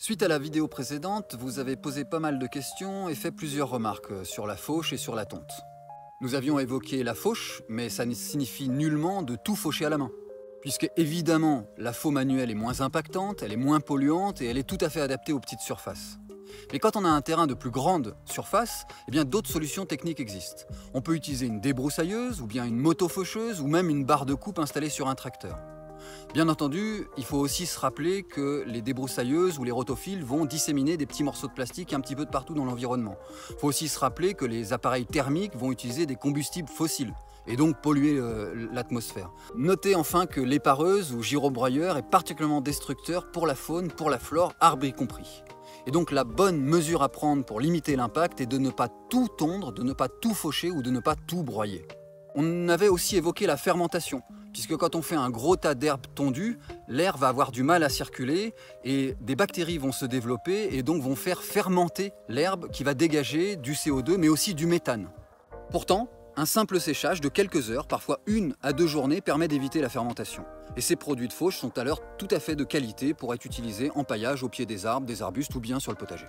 Suite à la vidéo précédente, vous avez posé pas mal de questions et fait plusieurs remarques sur la fauche et sur la tonte. Nous avions évoqué la fauche, mais ça ne signifie nullement de tout faucher à la main. Puisque évidemment, la faux manuelle est moins impactante, elle est moins polluante et elle est tout à fait adaptée aux petites surfaces. Mais quand on a un terrain de plus grande surface, eh bien d'autres solutions techniques existent. On peut utiliser une débroussailleuse, ou bien une moto-faucheuse, ou même une barre de coupe installée sur un tracteur. Bien entendu, il faut aussi se rappeler que les débroussailleuses ou les rotophiles vont disséminer des petits morceaux de plastique un petit peu de partout dans l'environnement. Il faut aussi se rappeler que les appareils thermiques vont utiliser des combustibles fossiles et donc polluer l'atmosphère. Notez enfin que l'épareuse ou girobroyeur est particulièrement destructeur pour la faune, pour la flore, arbres y compris. Et donc la bonne mesure à prendre pour limiter l'impact est de ne pas tout tondre, de ne pas tout faucher ou de ne pas tout broyer. On avait aussi évoqué la fermentation, puisque quand on fait un gros tas d'herbes tondues, l'air va avoir du mal à circuler et des bactéries vont se développer et donc vont faire fermenter l'herbe qui va dégager du CO2 mais aussi du méthane. Pourtant, un simple séchage de quelques heures, parfois 1 à 2 journées, permet d'éviter la fermentation. Et ces produits de fauche sont alors tout à fait de qualité pour être utilisés en paillage au pied des arbres, des arbustes ou bien sur le potager.